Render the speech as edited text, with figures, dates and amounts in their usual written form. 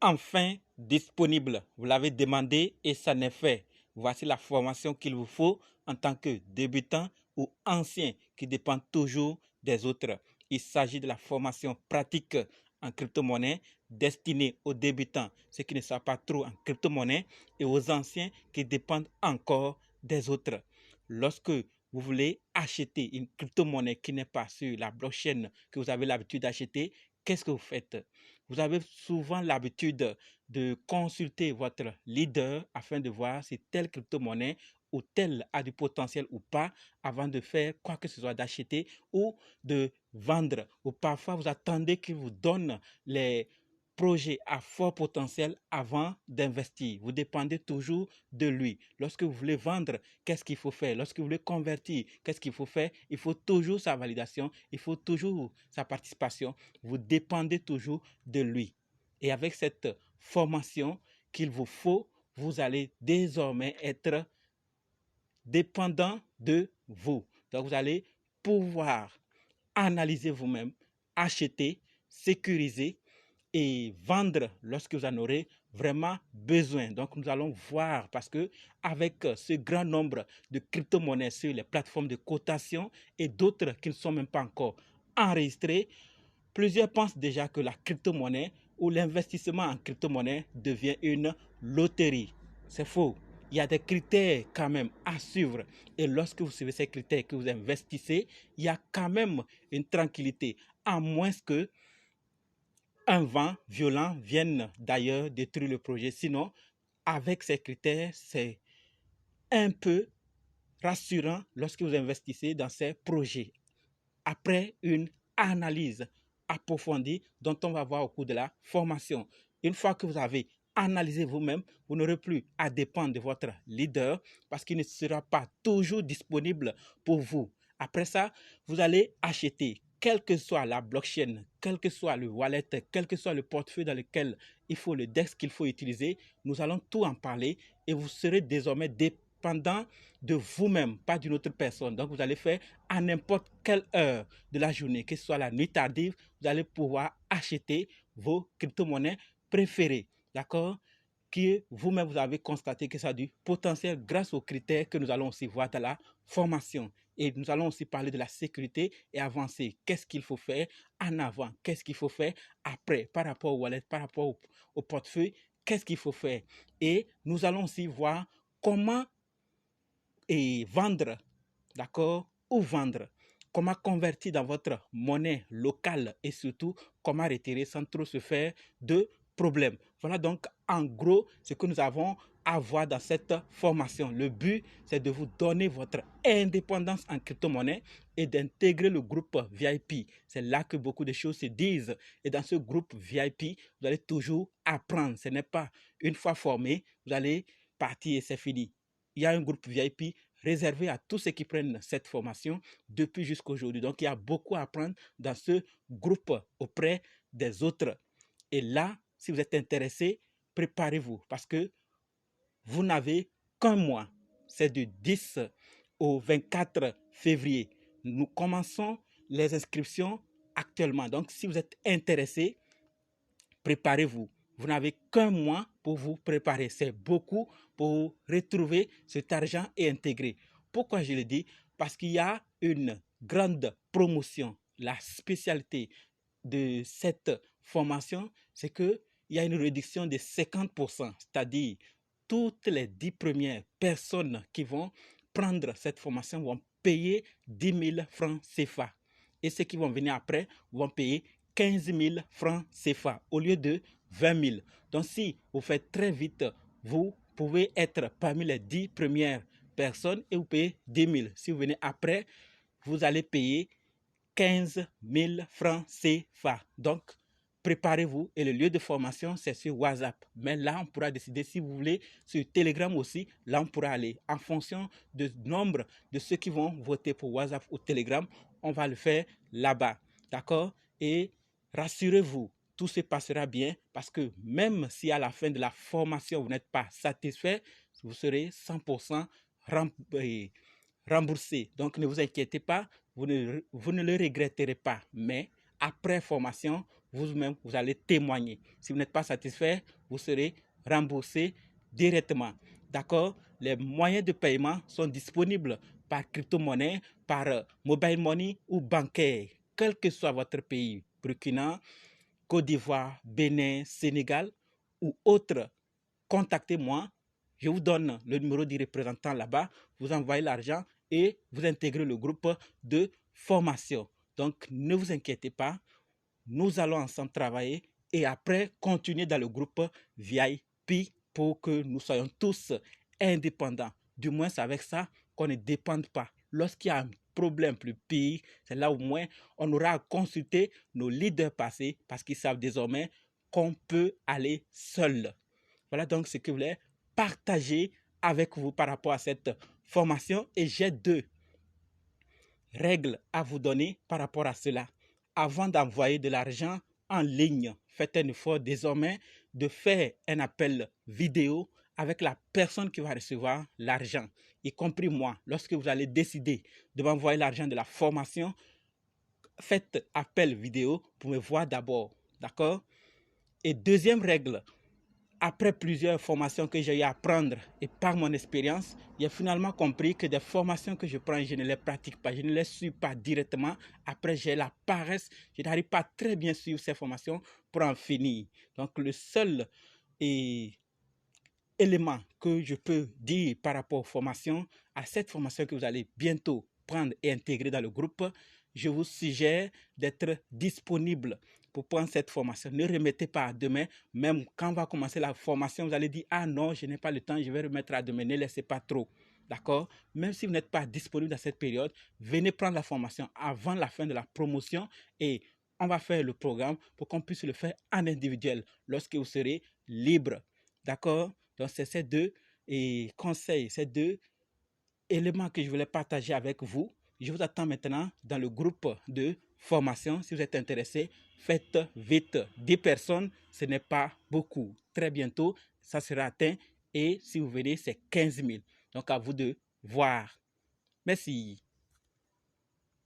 enfin disponible. Vous l'avez demandé et ça n'est fait. Voici la formation qu'il vous faut en tant que débutant ou ancien qui dépend toujours des autres. Il s'agit de la formation pratique en crypto-monnaie destinée aux débutants, ceux qui ne savent pas trop en crypto-monnaie, et aux anciens qui dépendent encore des autres. Lorsque vous voulez acheter une crypto-monnaie qui n'est pas sur la blockchain que vous avez l'habitude d'acheter, qu'est-ce que vous faites? Vous avez souvent l'habitude de consulter votre leader afin de voir si telle crypto-monnaie ou telle a du potentiel ou pas avant de faire quoi que ce soit, d'acheter ou de vendre. Ou parfois, vous attendez qu'il vous donne les projets à fort potentiel avant d'investir. Vous dépendez toujours de lui. Lorsque vous voulez vendre, qu'est-ce qu'il faut faire? Lorsque vous voulez convertir, qu'est-ce qu'il faut faire? Il faut toujours sa validation, il faut toujours sa participation. Vous dépendez toujours de lui. Et avec cette formation qu'il vous faut, vous allez désormais être dépendant de vous. Donc, vous allez pouvoir analyser vous-même, acheter, sécuriser et vendre lorsque vous en aurez vraiment besoin. Donc, nous allons voir parce que avec ce grand nombre de crypto-monnaies sur les plateformes de cotation et d'autres qui ne sont même pas encore enregistrées, plusieurs pensent déjà que la crypto-monnaie ou l'investissement en crypto-monnaie devient une loterie. C'est faux. Il y a des critères quand même à suivre. Et lorsque vous suivez ces critères, que vous investissez, il y a quand même une tranquillité. À moins que un vent violent vienne d'ailleurs détruire le projet. Sinon, avec ces critères, c'est un peu rassurant lorsque vous investissez dans ces projets. Après une analyse approfondie dont on va voir au cours de la formation. Une fois que vous avez analysé vous-même, vous n'aurez plus à dépendre de votre leader parce qu'il ne sera pas toujours disponible pour vous. Après ça, vous allez acheter, quelle que soit la blockchain, quel que soit le wallet, quel que soit le portefeuille dans lequel il faut le DEX qu'il faut utiliser, nous allons tout en parler et vous serez désormais dépendant de vous-même, pas d'une autre personne. Donc, vous allez faire à n'importe quelle heure de la journée, que ce soit la nuit tardive, vous allez pouvoir acheter vos crypto-monnaies préférées. D'accord? Que vous-même, vous avez constaté que ça a du potentiel grâce aux critères que nous allons aussi voir dans la formation. Et nous allons aussi parler de la sécurité et avancer. Qu'est-ce qu'il faut faire en avant? Qu'est-ce qu'il faut faire après? Par rapport au wallet, par rapport au portefeuille, qu'est-ce qu'il faut faire? Et nous allons aussi voir comment et vendre, d'accord, ou vendre. Comment convertir dans votre monnaie locale et surtout comment retirer sans trop se faire de problèmes. Voilà donc en gros ce que nous avons à voir dans cette formation. Le but, c'est de vous donner votre indépendance en crypto-monnaie et d'intégrer le groupe VIP. C'est là que beaucoup de choses se disent. Et dans ce groupe VIP, vous allez toujours apprendre. Ce n'est pas une fois formé, vous allez partir et c'est fini. Il y a un groupe VIP réservé à tous ceux qui prennent cette formation depuis jusqu'à aujourd'hui. Donc, il y a beaucoup à apprendre dans ce groupe auprès des autres. Et là, si vous êtes intéressé, préparez-vous parce que vous n'avez qu'un mois. C'est du 10 au 24 février. Nous commençons les inscriptions actuellement. Donc, si vous êtes intéressé, préparez-vous. Vous n'avez qu'un mois pour vous préparer. C'est beaucoup pour retrouver cet argent et intégrer. Pourquoi je le dis? Parce qu'il y a une grande promotion. La spécialité de cette formation, c'est qu'il y a une réduction de 50%. C'est-à-dire, toutes les 10 premières personnes qui vont prendre cette formation vont payer 10 000 francs CFA. Et ceux qui vont venir après vont payer 15 000 francs CFA au lieu de 20 000. Donc, si vous faites très vite, vous pouvez être parmi les 10 premières personnes et vous payez 10 000. Si vous venez après, vous allez payer 15 000 francs CFA. Donc, préparez-vous et le lieu de formation, c'est sur WhatsApp. Mais là, on pourra décider si vous voulez sur Telegram aussi. Là, on pourra aller en fonction du nombre de ceux qui vont voter pour WhatsApp ou Telegram. On va le faire là-bas. D'accord? Et rassurez-vous, tout se passera bien parce que même si à la fin de la formation, vous n'êtes pas satisfait, vous serez 100% remboursé. Donc, ne vous inquiétez pas, vous ne le regretterez pas. Mais après formation, vous-même, vous allez témoigner. Si vous n'êtes pas satisfait, vous serez remboursé directement. D'accord? Les moyens de paiement sont disponibles par crypto-monnaie, par mobile money ou bancaire, quel que soit votre pays, Burkina, Côte d'Ivoire, Bénin, Sénégal ou autre. Contactez-moi, je vous donne le numéro du représentant là-bas, vous envoyez l'argent et vous intégrez le groupe de formation. Donc, ne vous inquiétez pas, nous allons ensemble travailler et après continuer dans le groupe VIP pour que nous soyons tous indépendants. Du moins, c'est avec ça qu'on ne dépende pas. Lorsqu'il y a un problème plus pire, c'est là au moins on aura à consulter nos leaders passés parce qu'ils savent désormais qu'on peut aller seul. Voilà donc ce que je voulais partager avec vous par rapport à cette formation et j'ai 2 règles à vous donner par rapport à cela. Avant d'envoyer de l'argent en ligne, faites un effort désormais de faire un appel vidéo avec la personne qui va recevoir l'argent, y compris moi. Lorsque vous allez décider de m'envoyer l'argent de la formation, faites appel vidéo pour me voir d'abord. D'accord? Et deuxième règle, après plusieurs formations que j'ai eu à prendre et par mon expérience, j'ai finalement compris que des formations que je prends, je ne les pratique pas, je ne les suis pas directement. Après, j'ai la paresse, je n'arrive pas très bien suivre ces formations pour en finir. Donc, le seul élément que je peux dire par rapport aux formations, à cette formation que vous allez bientôt prendre et intégrer dans le groupe, je vous suggère d'être disponible pour prendre cette formation. Ne remettez pas à demain, même quand on va commencer la formation, vous allez dire « Ah non, je n'ai pas le temps, je vais remettre à demain ». Ne laissez pas trop, d'accord? Même si vous n'êtes pas disponible dans cette période, venez prendre la formation avant la fin de la promotion et on va faire le programme pour qu'on puisse le faire en individuel lorsque vous serez libre, d'accord? Donc, c'est ces 2 conseils, ces 2 éléments que je voulais partager avec vous. Je vous attends maintenant dans le groupe de formation. Si vous êtes intéressé, faites vite. 10 personnes, ce n'est pas beaucoup. Très bientôt, ça sera atteint. Et si vous venez, c'est 15 000. Donc, à vous de voir. Merci.